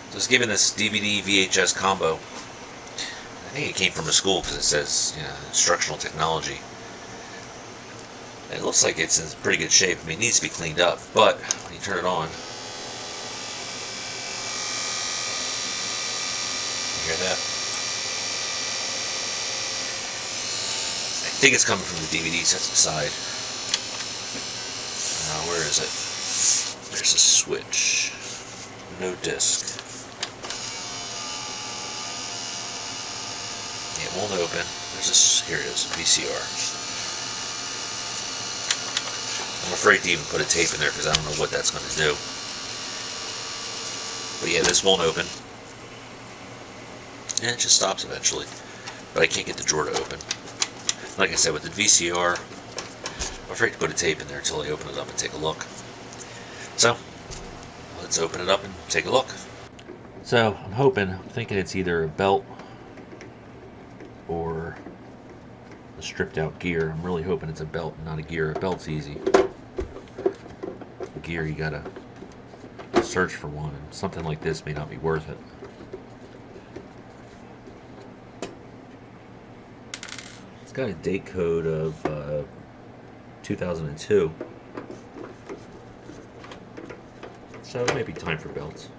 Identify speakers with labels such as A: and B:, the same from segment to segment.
A: So I was given this DVD VHS combo. I think it came from a school because it says, you know, instructional technology. And it looks like it's in pretty good shape. I mean, it needs to be cleaned up, but when you turn it on, you hear that? I think it's coming from the DVD side. Where is it? There's a switch. No disc. It won't open. Here it is, VCR. I'm afraid to even put a tape in there because I don't know what that's going to do. But yeah, this won't open. And it just stops eventually. But I can't get the drawer to open. Like I said, with the VCR, I'm afraid to put a tape in there until I open it up and take a look. So, let's open it up and take a look. So, I'm thinking it's either a belt or a stripped out gear. I'm really hoping it's a belt, not a gear. A belt's easy. A gear, you gotta search for one, and something like this may not be worth it. It's got a date code of 2002. So it might be time for belts.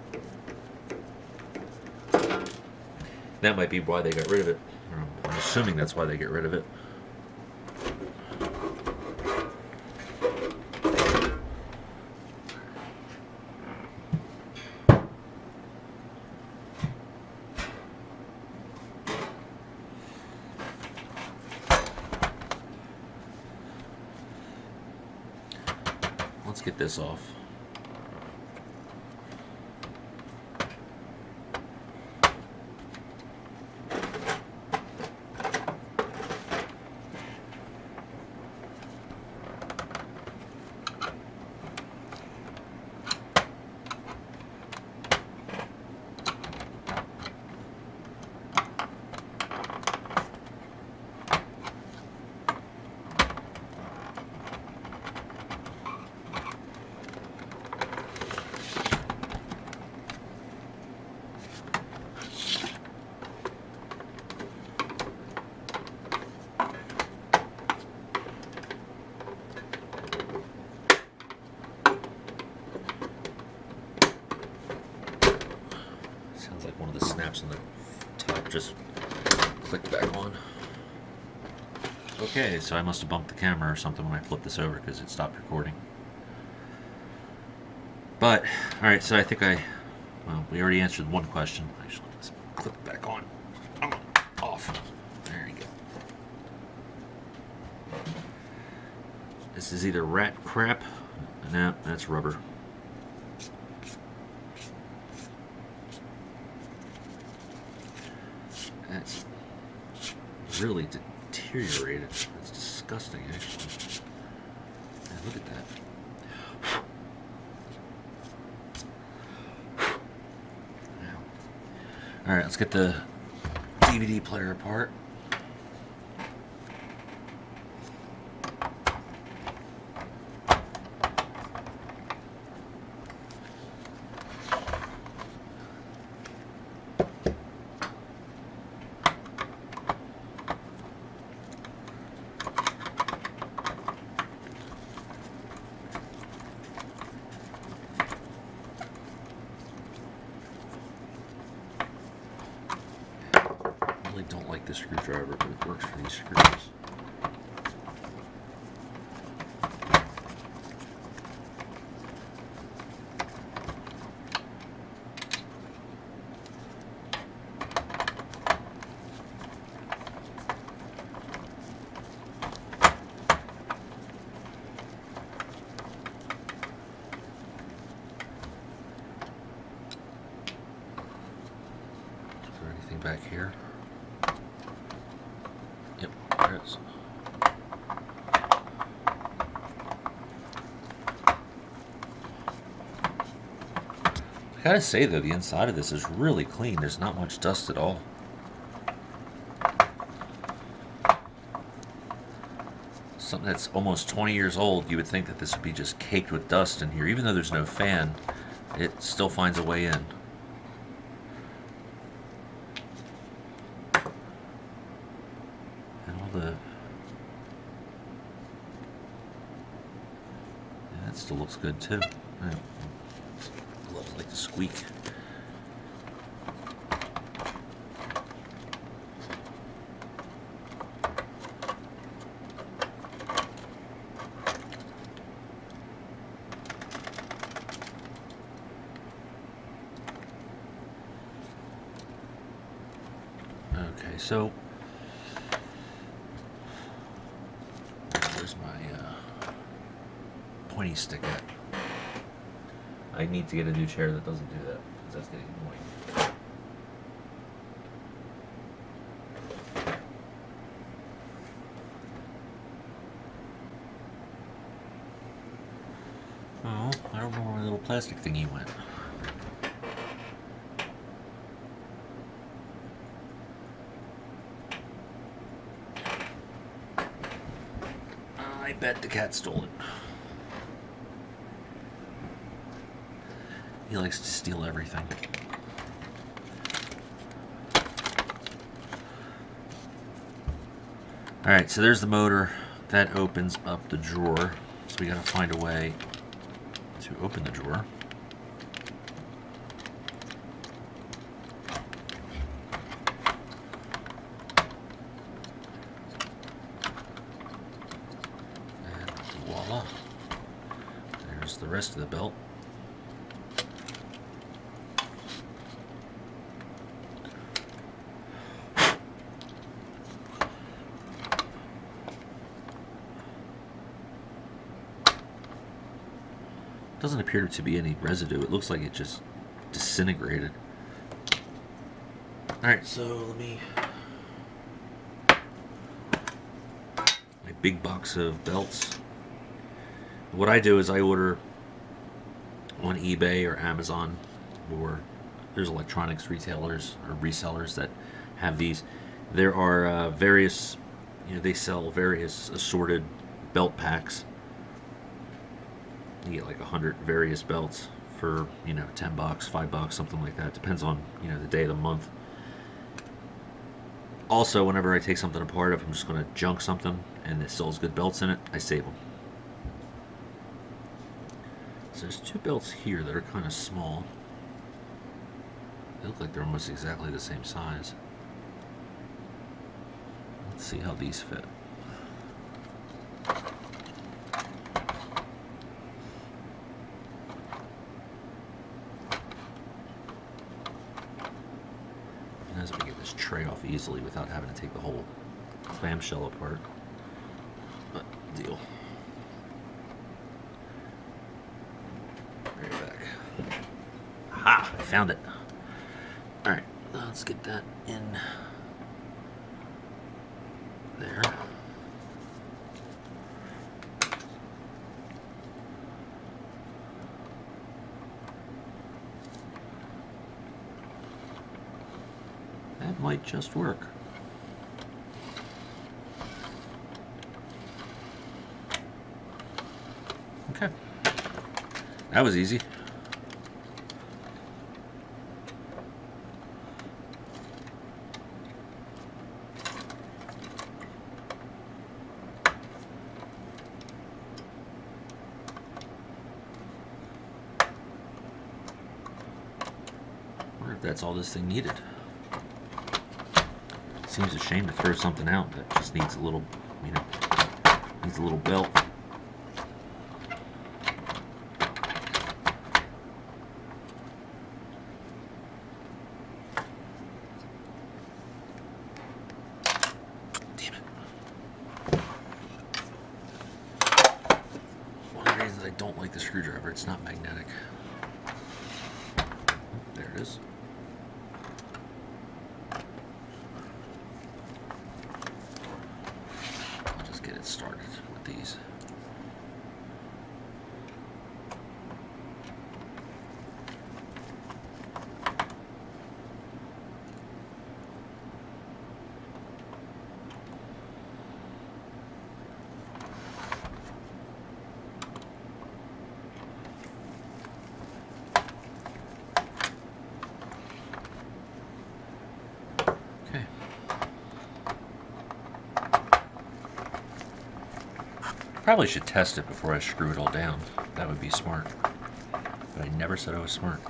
A: That might be why they got rid of it. I'm assuming that's why they get rid of it. Let's get this off. Sounds like one of the snaps on the top just clicked back on. Okay, so I must have bumped the camera or something when I flipped this over because it stopped recording. But, alright, so I think well, we already answered one question. Actually, let's click it back on. Off. There you go. This is either rat crap. No, that's rubber. That's really deteriorated. It's disgusting, actually. Man, look at that. Alright, let's get the DVD player apart. I really don't like this screwdriver, but it works for these screws. Is there anything back here? Yep, there it is. I gotta say though, the inside of this is really clean. There's not much dust at all. Something that's almost 20 years old, you would think that this would be just caked with dust in here. Even though there's no fan, it still finds a way in. looks good too. Right. Gloves like to squeak. Okay, so where's my pointy stick at? I need to get a new chair that doesn't do that, because that's getting annoying. Oh, I don't know where my little plastic thingy went. I bet the cat stole it. He likes to steal everything. Alright, so there's the motor. That opens up the drawer. So we gotta find a way to open the drawer. And voila. There's the rest of the belt. Doesn't appear to be any residue. It looks like it just disintegrated. Alright, so let me... my big box of belts. What I do is I order on eBay or Amazon, or there's electronics retailers or resellers that have these. There are various, they sell various assorted belt packs. You get like 100 various belts for, $10, $5, something like that. Depends on, the day of the month. Also, whenever I take something apart, if I'm just going to junk something and it still has good belts in it, I save them. So there's two belts here that are kind of small. They look like they're almost exactly the same size. Let's see how these fit. As we get this tray off easily without having to take the whole clamshell apart. But deal. Right back. Aha! I found it. Alright, let's get that in there. That might just work. Okay. That was easy. I wonder if that's all this thing needed. Seems a shame to throw something out that just needs a little, needs a little belt. Damn it. One of the reasons I don't like the screwdriver, it's not magnetic. There it is. Started with these. Okay. Probably should test it before I screw it all down. That would be smart. But I never said I was smart.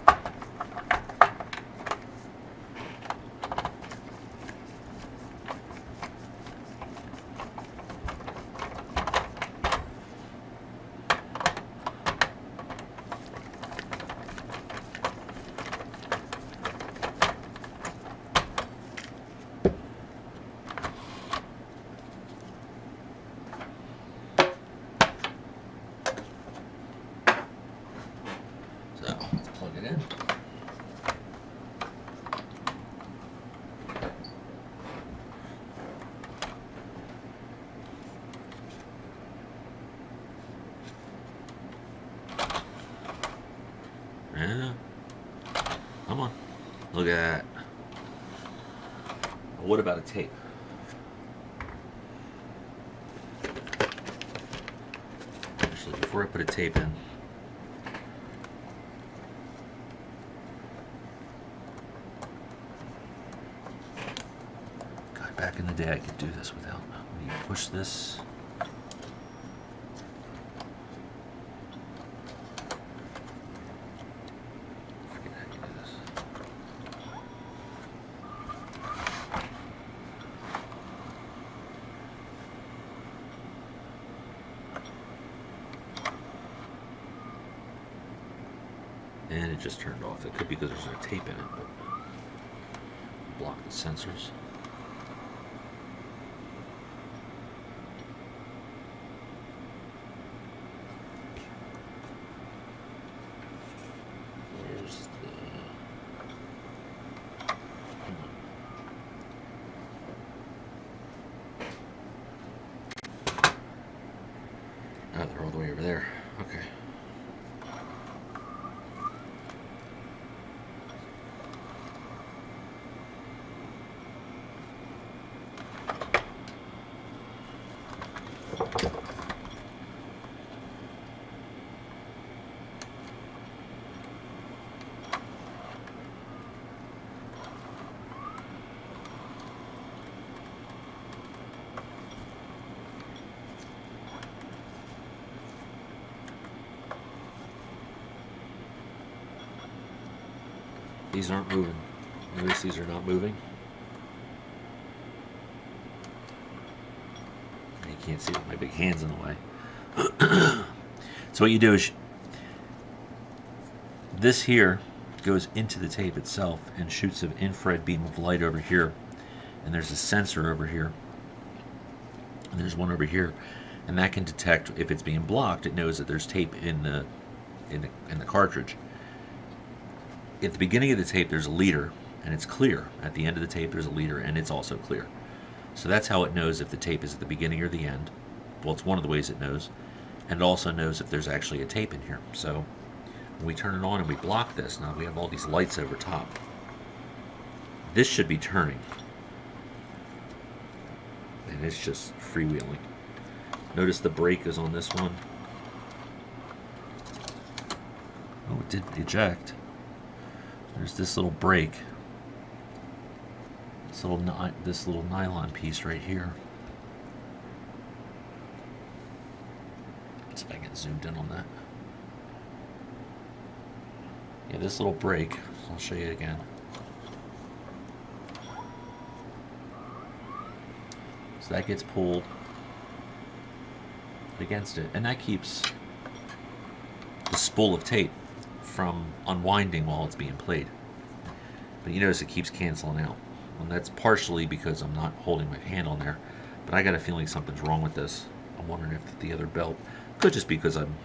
A: So let's plug it in. Yeah. Come on. Look at that. What about a tape? Actually, before I put a tape in, God, back in the day I could do this without, when you push this. Forget how you do this. And it just turned off. It could be because there's no tape in it, but block the sensors. Where's the... Oh, they're all the way over there. Okay. These aren't moving. Notice these are not moving. You can't see with my big hands in the way. So what you do is, this here goes into the tape itself and shoots an infrared beam of light over here. And there's a sensor over here. And there's one over here. And that can detect if it's being blocked. It knows that there's tape in the cartridge. At the beginning of the tape there's a leader and it's clear. At the end of the tape there's a leader and it's also clear. So that's how it knows if the tape is at the beginning or the end. Well, it's one of the ways it knows. And it also knows if there's actually a tape in here. So when we turn it on and we block this, now we have all these lights over top. This should be turning. And it's just freewheeling. Notice the brake is on this one. Oh, it did eject. There's this little brake. This little nylon piece right here. Let's see if I can get zoomed in on that. Yeah, this little brake. I'll show you again. So that gets pulled against it, and that keeps the spool of tape from unwinding while it's being played. But you notice it keeps canceling out. And that's partially because I'm not holding my hand on there, but I got a feeling something's wrong with this. I'm wondering if the other belt could just be because I'm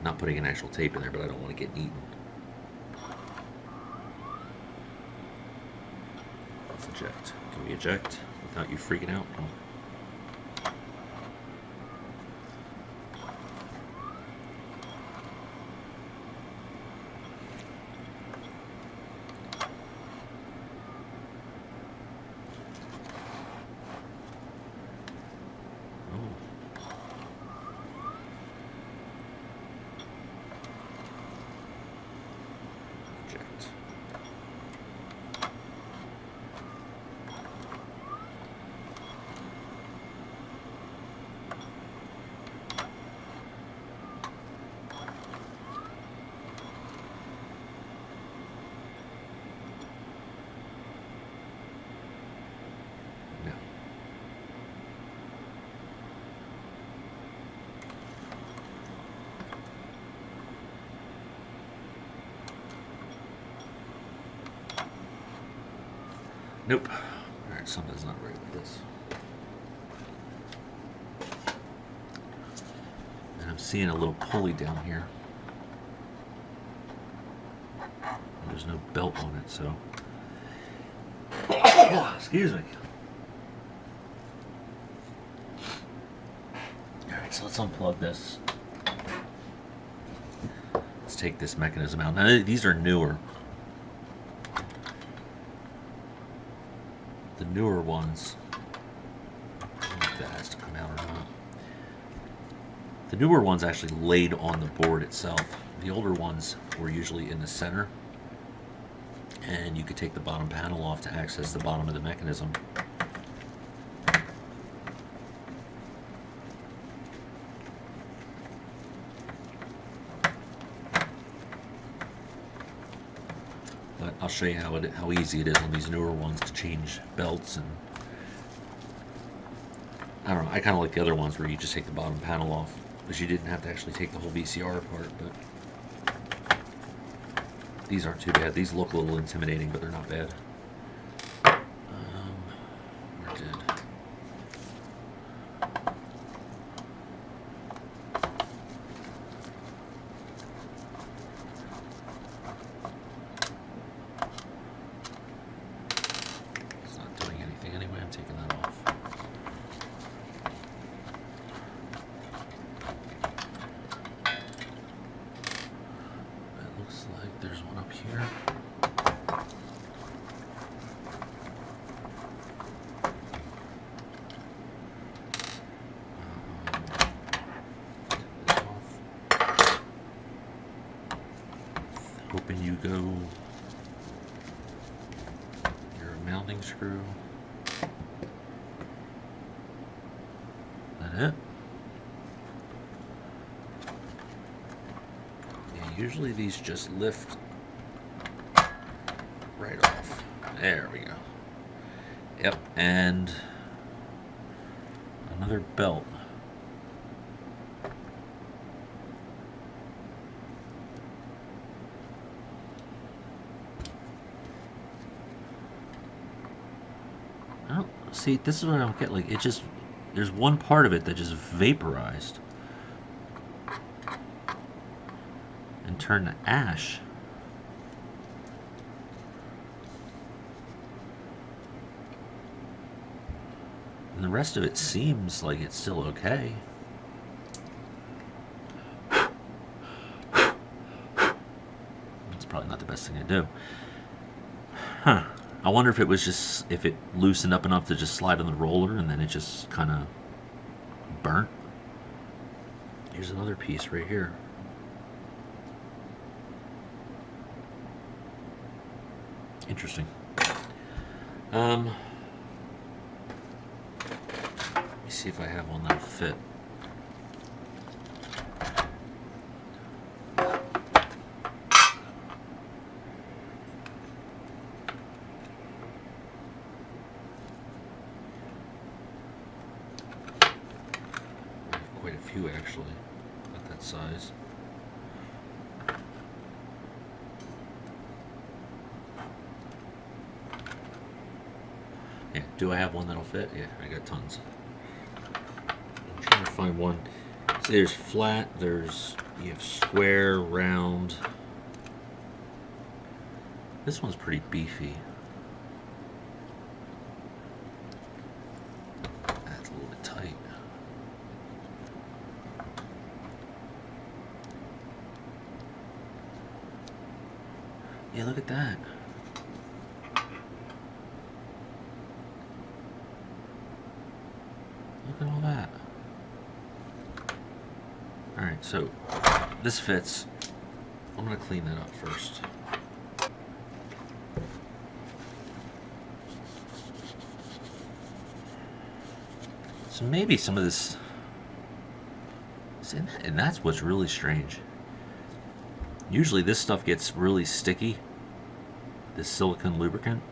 A: not putting an actual tape in there, but I don't want to get eaten. Let's eject. Can we eject without you freaking out? Oh. Nope. Alright, something's not right with this. And I'm seeing a little pulley down here. There's no belt on it, so... Excuse me. Alright, so let's unplug this. Let's take this mechanism out. Now, these are newer. The newer ones... I don't know if that has to come out or not. The newer ones actually laid on the board itself. The older ones were usually in the center. And you could take the bottom panel off to access the bottom of the mechanism. But I'll show you how easy it is on these newer ones to change belts. And I don't know, I kind of like the other ones where you just take the bottom panel off, because you didn't have to actually take the whole VCR apart. But these aren't too bad. These look a little intimidating, but they're not bad. Where did... It's not doing anything anyway. I'm taking that off. It looks like there's one up here. Open you go. Your mounting screw. That it? Yeah, usually these just lift right off. There we go. Yep, and another belt. Oh, see, this is what I don't get. Like, it just, there's one part of it that just vaporized and turned to ash. And the rest of it seems like it's still okay. It's probably not the best thing to do. Huh. I wonder if it was just, if it loosened up enough to just slide on the roller and then it just kind of burnt. Here's another piece right here. Interesting. Let me see if I have one that'll fit. Quite a few actually, at that size. Yeah, do I have one that'll fit? Yeah, I got tons. I'm trying to find one. So there's flat, you have square, round. This one's pretty beefy. That's a little bit tight. Yeah, look at that. Look at all that. Alright, so this fits. I'm going to clean that up first. So maybe some of this... And that's what's really strange. Usually this stuff gets really sticky, this silicone lubricant,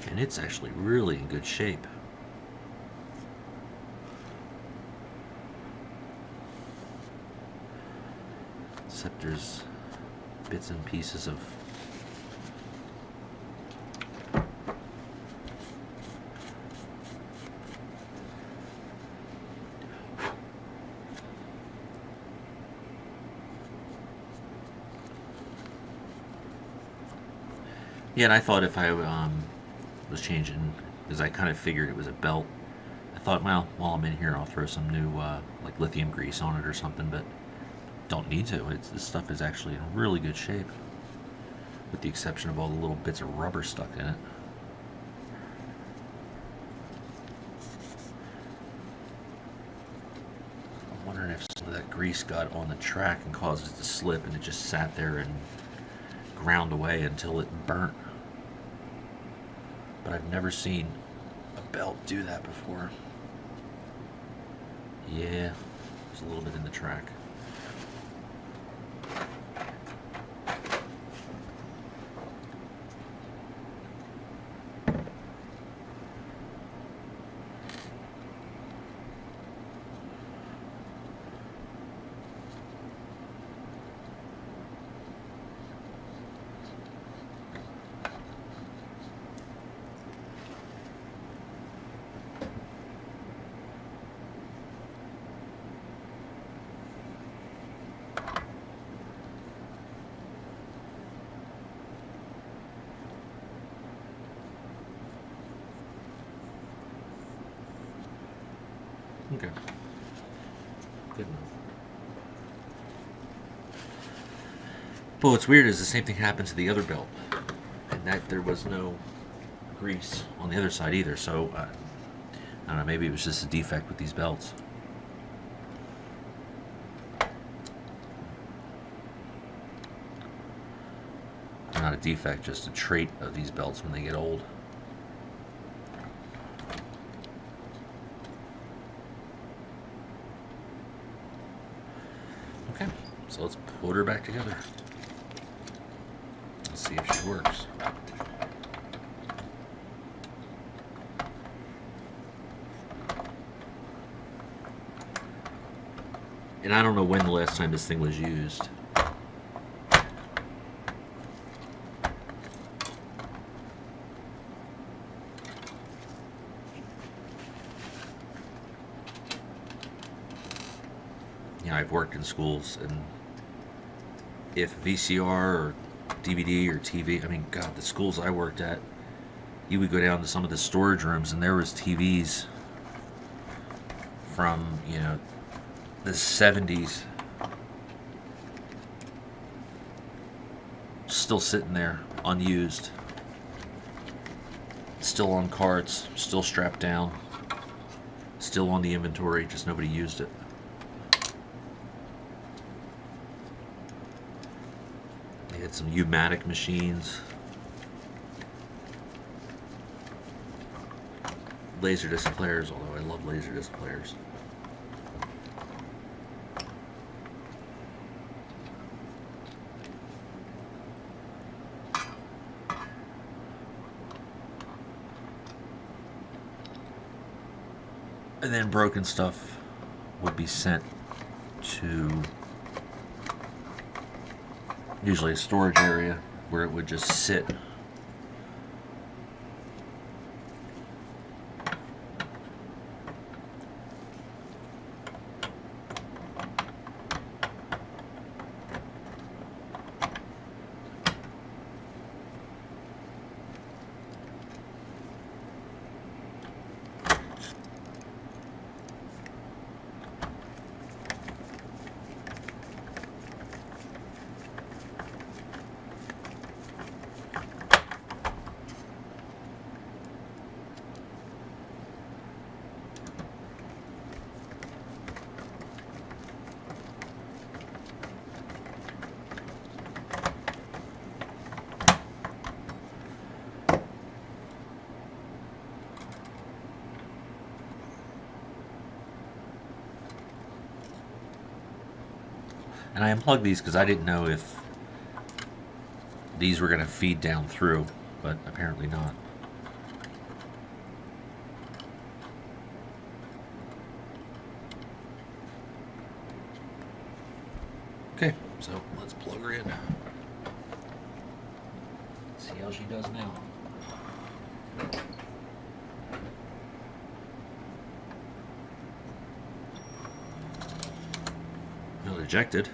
A: and it's actually really in good shape. Except there's bits and pieces of Yeah, and I thought if I was changing, because I kind of figured it was a belt, I thought, well, while I'm in here, I'll throw some new like lithium grease on it or something, but don't need to. This stuff is actually in really good shape, with the exception of all the little bits of rubber stuck in it. I'm wondering if some of that grease got on the track and caused it to slip, and it just sat there and ground away until it burnt. But I've never seen a belt do that before. Yeah, there's a little bit in the track. Okay. Good enough. But what's weird is the same thing happened to the other belt, and that there was no grease on the other side either. So I don't know. Maybe it was just a defect with these belts. Not a defect, just a trait of these belts when they get old. Okay, so let's put her back together. Let's see if she works. And I don't know when the last time this thing was used. You know, I've worked in schools, and if VCR or DVD or TV, I mean, God, the schools I worked at, you would go down to some of the storage rooms, and there was TVs from, you know, the 70s still sitting there, unused, still on carts, still strapped down, still on the inventory, just nobody used it. They had some U-matic machines, Laserdisc players, although I love Laserdisc players. And then broken stuff would be sent to usually a storage area where it would just sit. And I unplugged these because I didn't know if these were going to feed down through, but apparently not. Okay, so let's plug her in. See how she does now. Not ejected.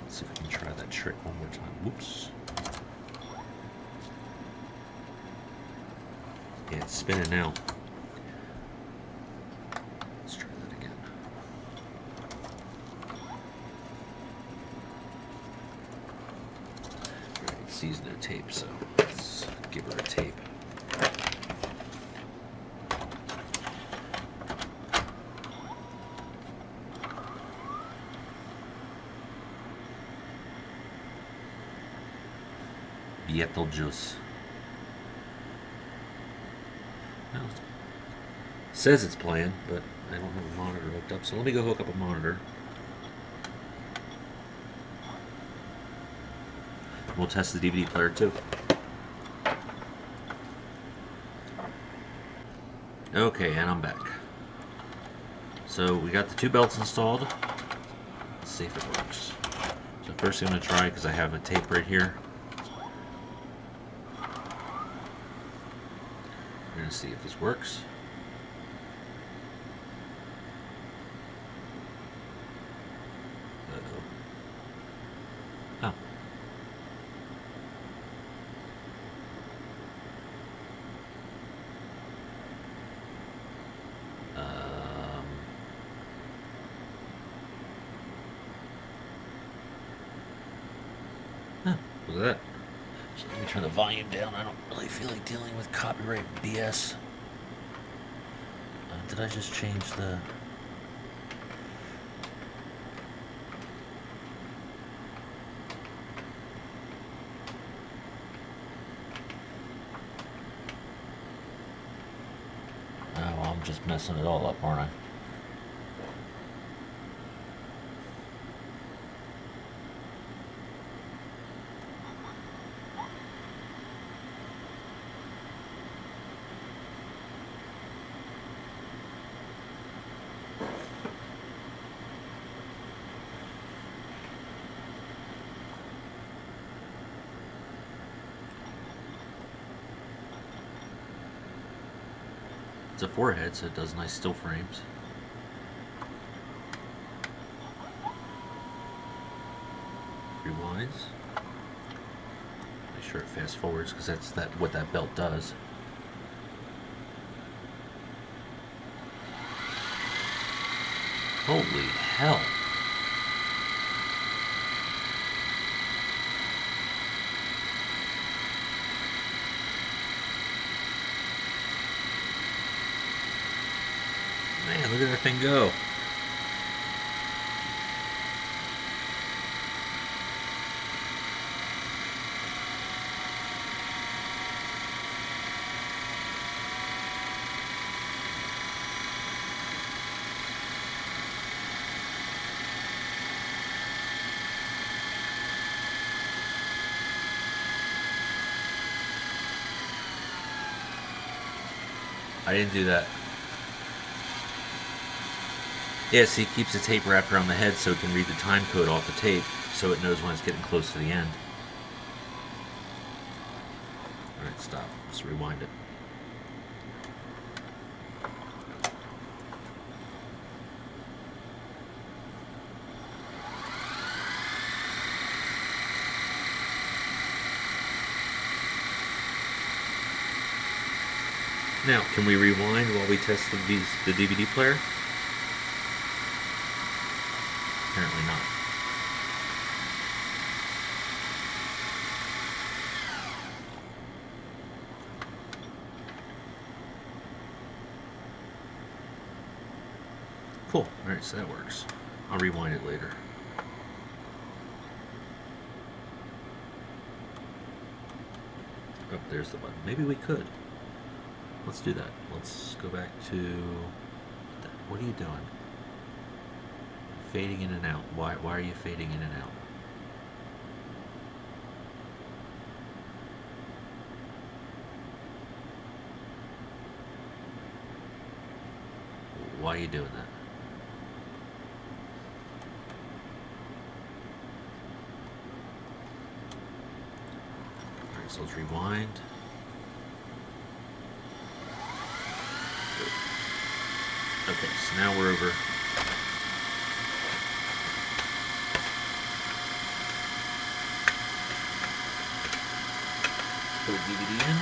A: Let's see if we can try that trick one more time. Whoops. Yeah, it's spinning now. Let's try that again. Alright, it sees no tape, so let's give her a tape. Beetlejuice. Well, it says it's playing, but I don't have a monitor hooked up, so let me go hook up a monitor. We'll test the DVD player too. Okay, and I'm back. So we got the two belts installed. Let's see if it works. So first I'm going to try, because I have a tape right here. We're going to see if this works. Uh-oh. Oh. Look at that. So let me turn the volume down. I don't really feel like dealing with copyright BS. Did I just change the... Oh, well, I'm just messing it all up, aren't I? It's a forehead, so it does nice still frames. Rewinds. Make sure it fast forwards, because that's what that belt does. Holy hell. Man, look at that thing go. I didn't do that. Yeah, see, it keeps the tape wrapped around the head so it can read the time code off the tape, so it knows when it's getting close to the end. Alright, stop. Let's rewind it. Now, can we rewind while we test the DVD player? Apparently not. Cool. Alright, so that works. I'll rewind it later. Oh, there's the button. Maybe we could. Let's do that. Let's go back to... What are you doing? Fading in and out. Why are you fading in and out? Why are you doing that? Alright, so let's rewind. Okay, so now we're over. Put a DVD in.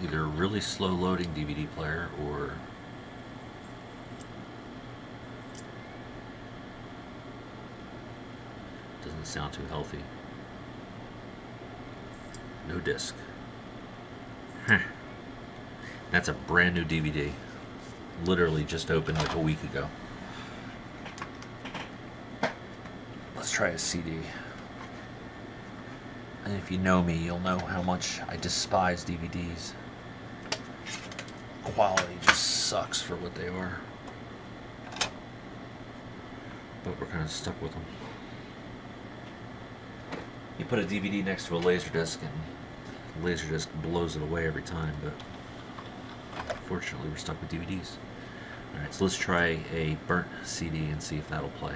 A: either a really slow loading DVD player or doesn't sound too healthy. No disc. Huh. That's a brand new DVD. Literally just opened like a week ago. Let's try a CD. And if you know me, you'll know how much I despise DVDs. Quality just sucks for what they are. But we're kind of stuck with them. You put a DVD next to a Laserdisc and Laserdisc blows it away every time, but fortunately we're stuck with DVDs. Alright, so let's try a burnt CD and see if that'll play.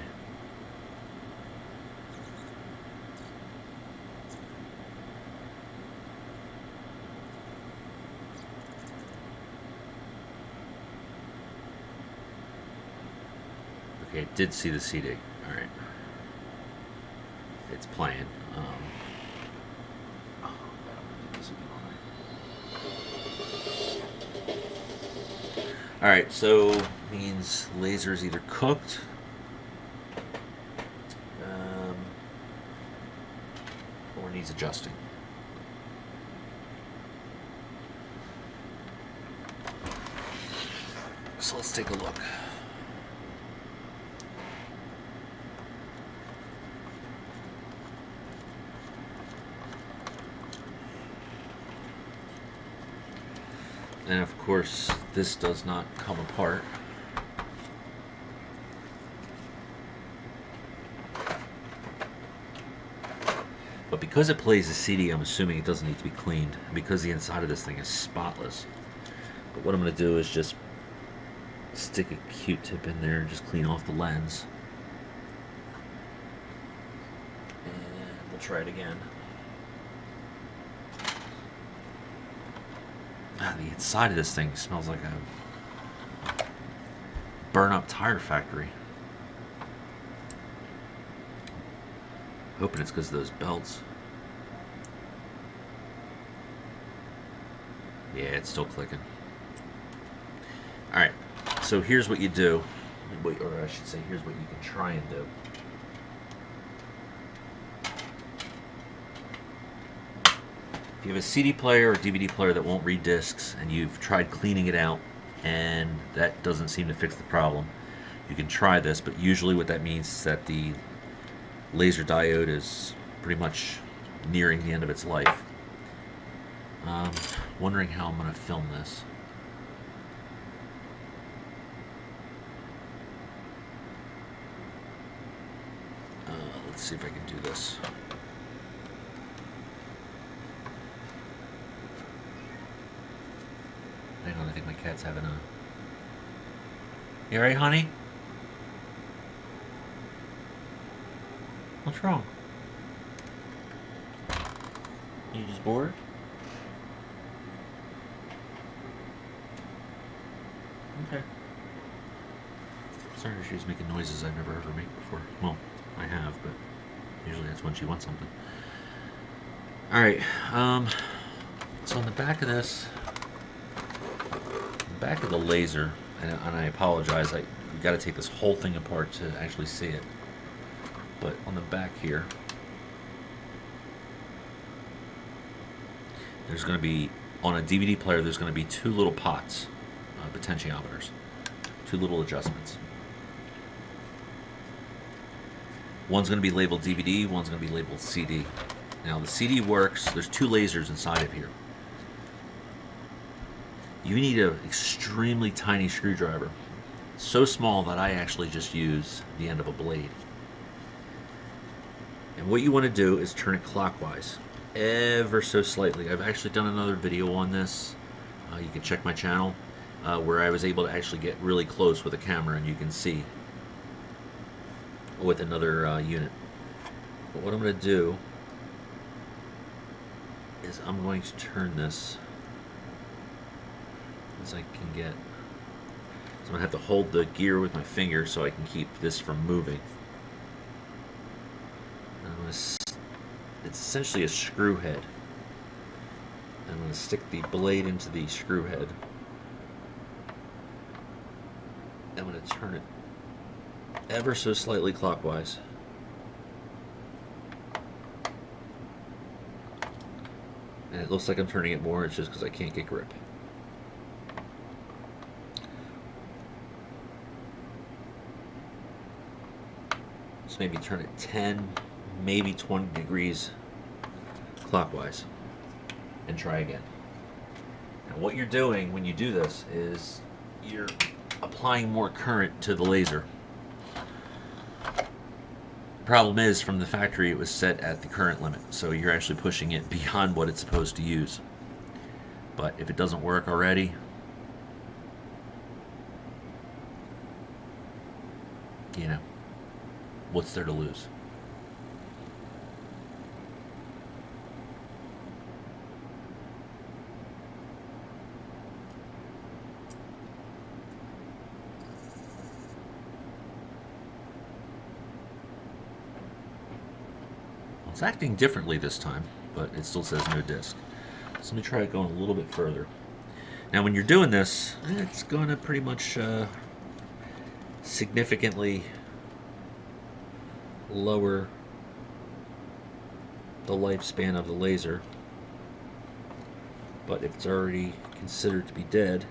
A: Okay, it did see the CD. Alright. It's playing. Alright, so means laser's either cooked or needs adjusting. So let's take a look. And of course, this does not come apart. But because it plays a CD, I'm assuming it doesn't need to be cleaned. And because the inside of this thing is spotless. But what I'm going to do is just stick a Q-tip in there and just clean off the lens. And we'll try it again. The inside of this thing smells like a burn-up tire factory. Hoping it's because of those belts. Yeah, it's still clicking. Alright, so here's what you do. Or I should say, here's what you can try and do. If you have a CD player or DVD player that won't read discs and you've tried cleaning it out and that doesn't seem to fix the problem, you can try this, but usually what that means is that the laser diode is pretty much nearing the end of its life. Wondering how I'm going to film this. Let's see if I can do this. Hang on, I think my cat's having a... You alright, honey? What's wrong? You just bored? Okay. Sorry, she was making noises I've never heard her make before. Well, I have, but usually that's when she wants something. Alright, so on the back of this, back of the laser, and I apologize, you got to take this whole thing apart to actually see it. But on the back here, there's going to be, on a DVD player, there's going to be two little pots, potentiometers, two little adjustments. One's going to be labeled DVD, one's going to be labeled CD. Now the CD works, there's two lasers inside of here. You need an extremely tiny screwdriver, so small that I actually just use the end of a blade. And what you want to do is turn it clockwise, ever so slightly. I've actually done another video on this. You can check my channel, where I was able to actually get really close with a camera and you can see with another unit. But what I'm going to do is I'm going to turn this as I can get. So I'm going to have to hold the gear with my finger so I can keep this from moving. And it's essentially a screw head. And I'm going to stick the blade into the screw head. I'm going to turn it ever so slightly clockwise. And it looks like I'm turning it more, it's just because I can't get grip. Just maybe turn it 10, maybe 20 degrees clockwise and try again. Now what you're doing when you do this is you're applying more current to the laser. Problem is, from the factory it was set at the current limit, so you're actually pushing it beyond what it's supposed to use. But if it doesn't work already, you know, what's there to lose? It's acting differently this time, but it still says no disc. So let me try it going a little bit further. Now when you're doing this, it's going to pretty much significantly lower the lifespan of the laser. But if it's already considered to be dead,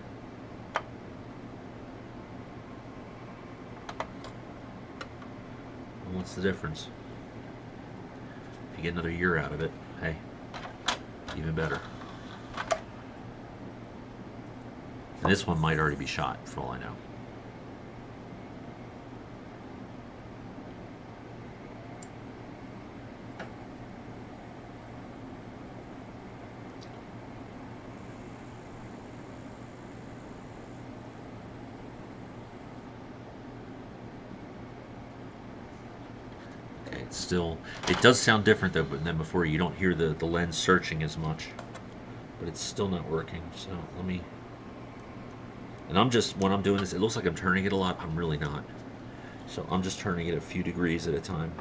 A: what's the difference? If you get another year out of it, hey, even better. And this one might already be shot, for all I know. It does sound different though than before. You don't hear the lens searching as much, but it's still not working. So let me, and when I'm doing this, it looks like I'm turning it a lot. I'm really not. So I'm just turning it a few degrees at a time.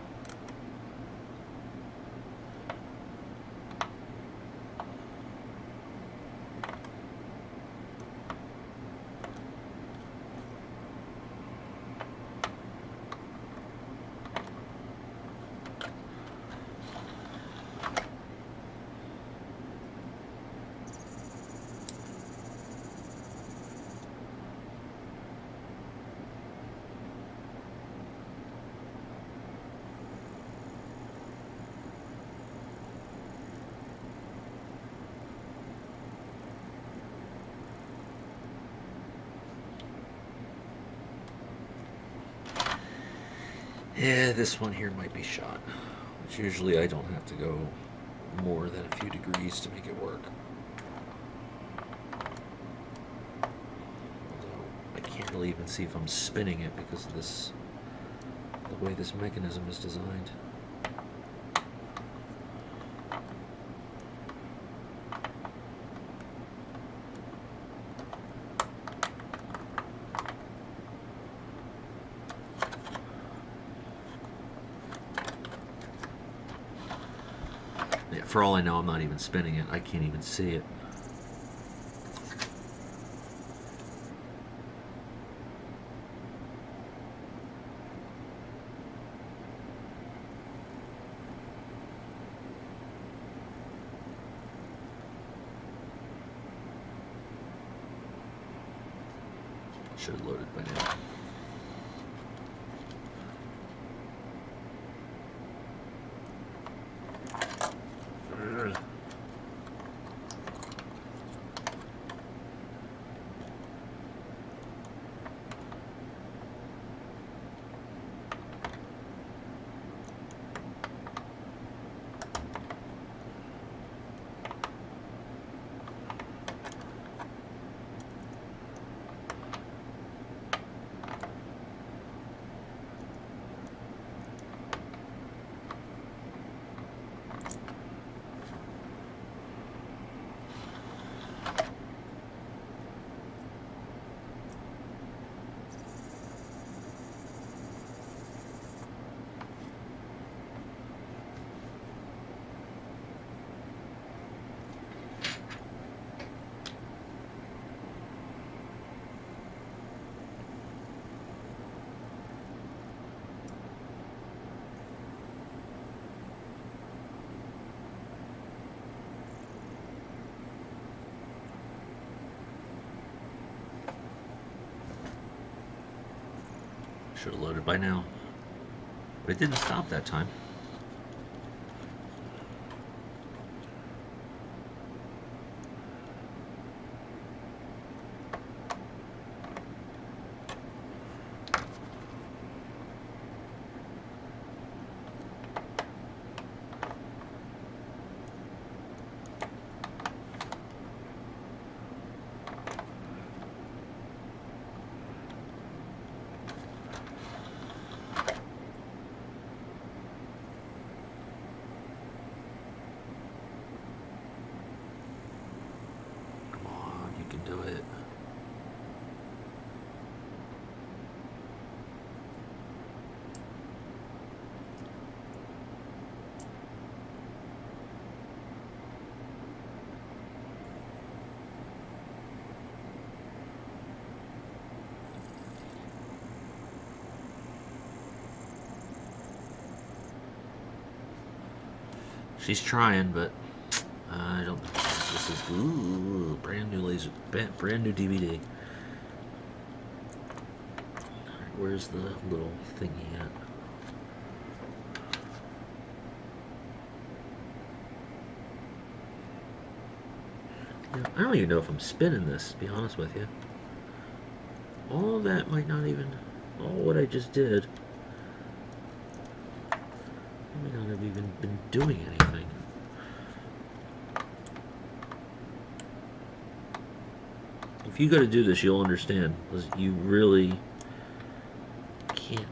A: Yeah, this one here might be shot, which usually I don't have to go more than a few degrees to make it work. Although I can't really even see if I'm spinning it because of this, the way this mechanism is designed. For all I know, I'm not even spinning it. I can't even see it. Should have loaded by now. Should have loaded by now. But it didn't stop that time. Do it. She's trying, but I don't. This is brand new laser, brand new DVD. Where's the little thingy at? Yeah, I don't even know if I'm spinning this, to be honest with you. All of that might not even, all what I just did, I might not have even been doing anything. If you go to do this, you'll understand, because you really can't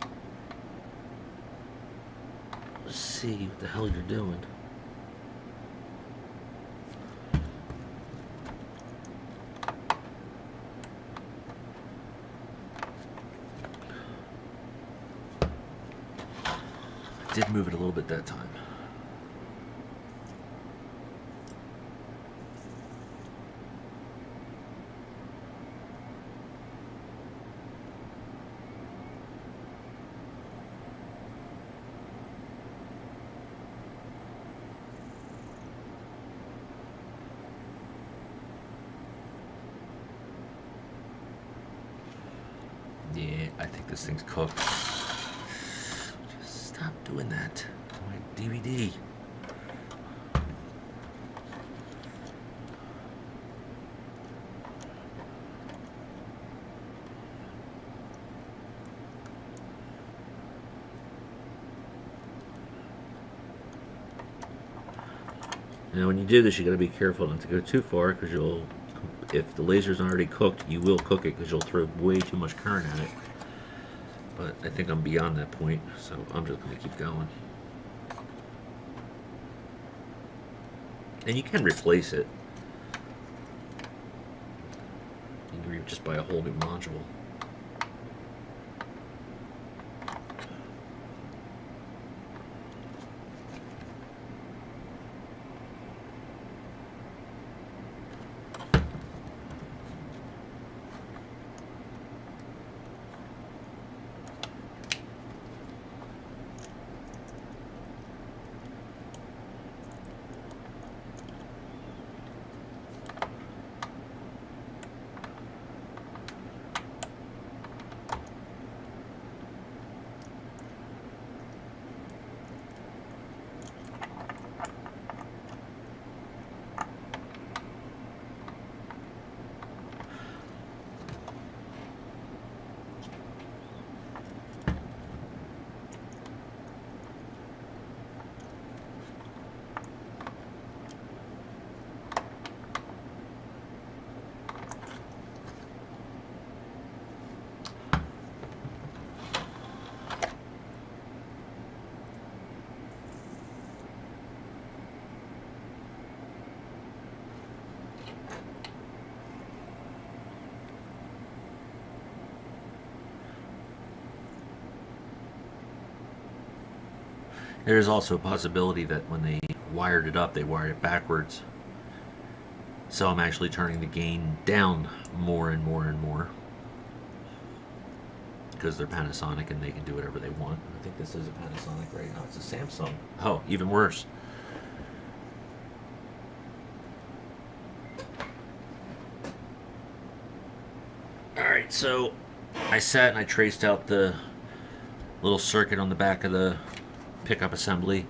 A: see what the hell you're doing. I did move it a little bit that time. Yeah, I think this thing's cooked. Just stop doing that to my DVD. Now when you do this, you got to be careful not to go too far, because you'll, if the laser's already cooked, you will cook it, because you'll throw way too much current at it. But I think I'm beyond that point, so I'm just going to keep going. And you can replace it. You can just buy a whole new module. There's also a possibility that when they wired it up, they wired it backwards. So I'm actually turning the gain down more and more and more, because they're Panasonic and they can do whatever they want. I think this is a Panasonic right now. It's a Samsung. Oh, even worse. Alright, so I sat and I traced out the little circuit on the back of the pickup assembly.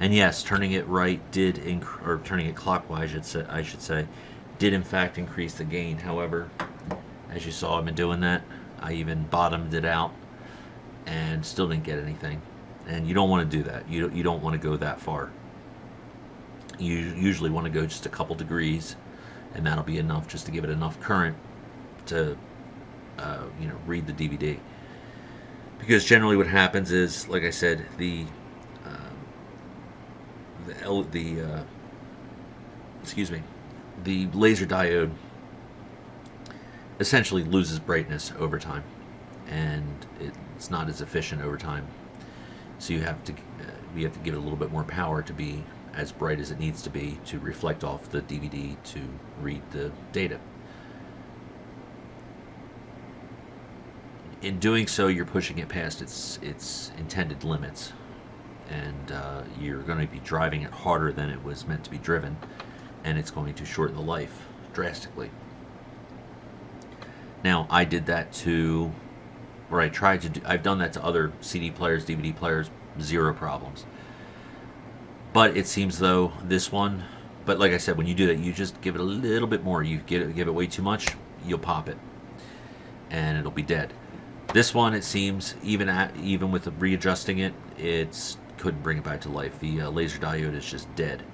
A: And yes, turning it right did, or turning it clockwise, I should say, did in fact increase the gain. However, as you saw, I've been doing that. I even bottomed it out and still didn't get anything. And you don't want to do that. You don't want to go that far. You usually want to go just a couple degrees, and that'll be enough just to give it enough current to read the DVD. Because generally what happens is, like I said, the laser diode essentially loses brightness over time, and it's not as efficient over time. So you have to give it a little bit more power to be as bright as it needs to be to reflect off the DVD to read the data. In doing so, you're pushing it past its intended limits, and you're going to be driving it harder than it was meant to be driven, and it's going to shorten the life drastically. Now, I did that to, or I tried to do, I've done that to other CD players, DVD players, zero problems. But it seems though this one, but like I said, when you do that, you just give it a little bit more. You give it way too much, you'll pop it, and it'll be dead. This one, it seems, even with readjusting it, couldn't bring it back to life. The laser diode is just dead,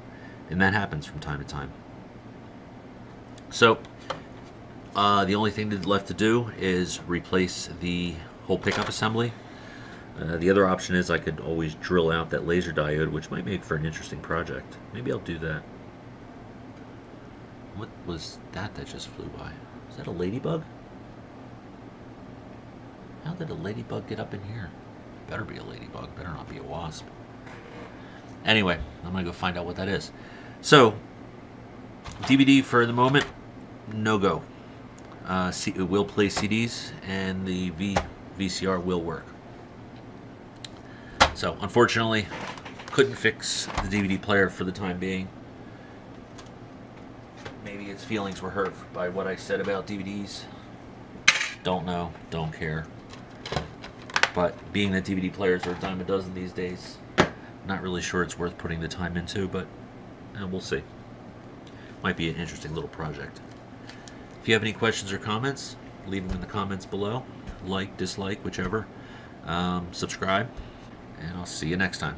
A: and that happens from time to time. So the only thing left to do is replace the whole pickup assembly. The other option is I could always drill out that laser diode, which might make for an interesting project. Maybe I'll do that. What was that just flew by? Is that a ladybug? How did a ladybug get up in here? Better be a ladybug, better not be a wasp. Anyway, I'm going to go find out what that is. So, DVD for the moment, no go. It will play CDs, and the VCR will work. So, unfortunately, couldn't fix the DVD player for the time being. Maybe its feelings were hurt by what I said about DVDs. Don't know, don't care. But being that DVD players are a dime a dozen these days, not really sure it's worth putting the time into, but we'll see. Might be an interesting little project. If you have any questions or comments, leave them in the comments below. Like, dislike, whichever. Subscribe, and I'll see you next time.